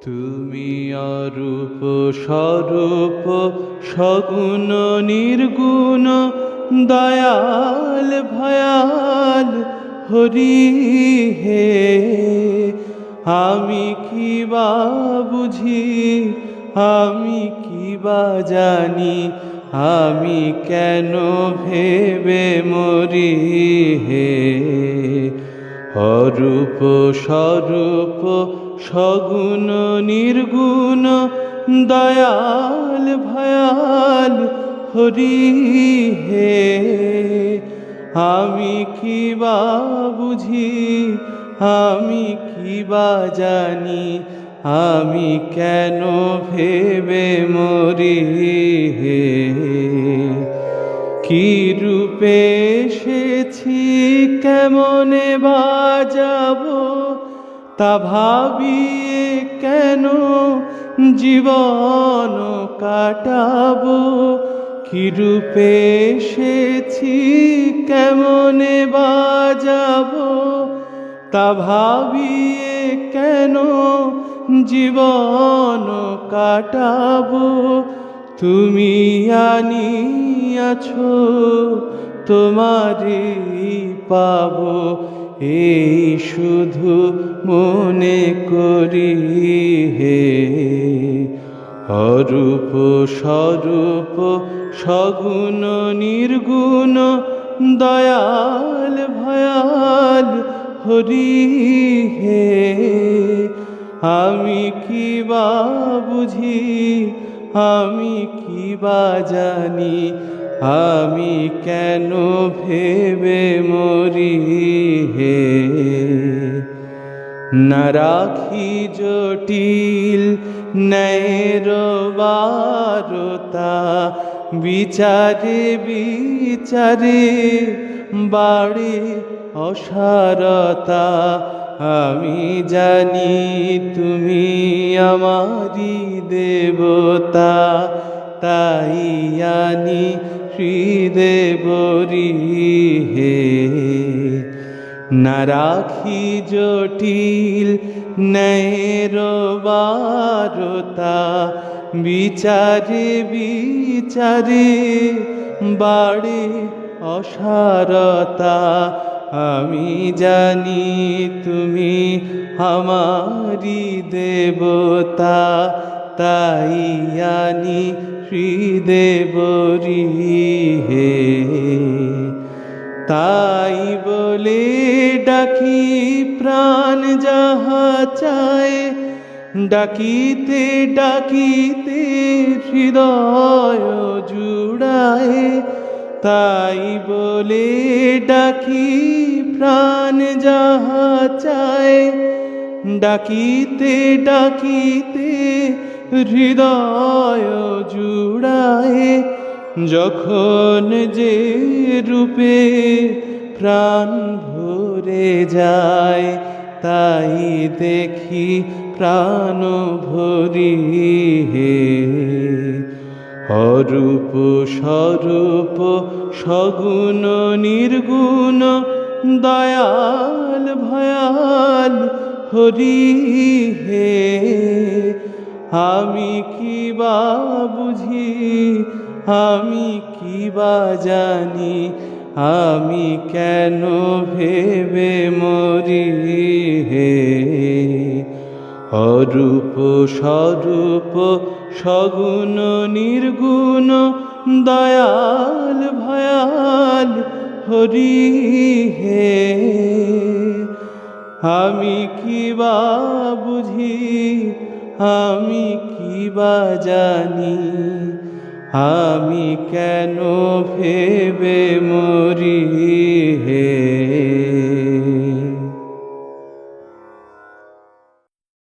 তুমি অরূপ স্বরূপ সগুণ নির্গুণ দয়াল ভয়াল হরি হে। আমি কি বা বুঝি, আমি কি বা জানি, আমি কেন ভেবে মরি হে। অরূপ স্বরূপ সগুণ নির্গুণ দয়াল ভয়াল হরি হে। আমি কি বা বুঝি, আমি কি বা জানি, আমি কেন ভেবে মরি হে। কি রূপে এসেছি, কেমনে বাজাবো, তা ভাবিয়ে কেন জীবন কাটাবো। কি রূপে এসেছি, কেমনে বাজাবো, তা ভাবিয়ে কেন জীবন কাটাবো। তুমি আনিয়াছো, তোমারই পাবো, এই শুধু মনে করি হে। অরূপ স্বরূপ সগুণ নির্গুণ দয়াল ভয়াল হরি হে। আমি কি বা বুঝি, আমি কি বা জানি, আমি কেন ভেবে মরি হে। না রাখি জটিল ন্যায়ের বারতা, বিচারে বিচারে বাড়ে অসারতা। আমি জানি তুমি আমারি দেবতা, তাই আনি হৃদয় হে। না রাখি জটিল ন্যায়ের বারতা, বিচারে বিচারে বাড়ে অসারতা। আমি জানি তুমি আমারি দেবতা, তাই আনি হৃদয় হে। তাই বলে ডাকি প্রাণ যাহা চায়, ডাকিতে ডাকিতে হৃদয় জুড়ায়। তাই বলে ডাকি প্রাণ যাহা চায়, ডাকিতে ডাকিতে হৃদয় জুড়ায়। যখন যে রূপে প্রাণ ভরে যায়, তাই দেখি প্রাণ ভরি হে। অরূপ স্বরূপ সগুণ নির্গুণ দয়াল ভয়াল হরি হে। আমি কি বা বুঝি, আমি কি বা জানি, আমি কেন ভেবে মরি হে। অরূপ স্বরূপ সগুণ নির্গুণ দয়াল ভয়াল হরি হে। আমি কি বা বুঝি, আমি কি বা জানি, আমি কেন ভেবে মরি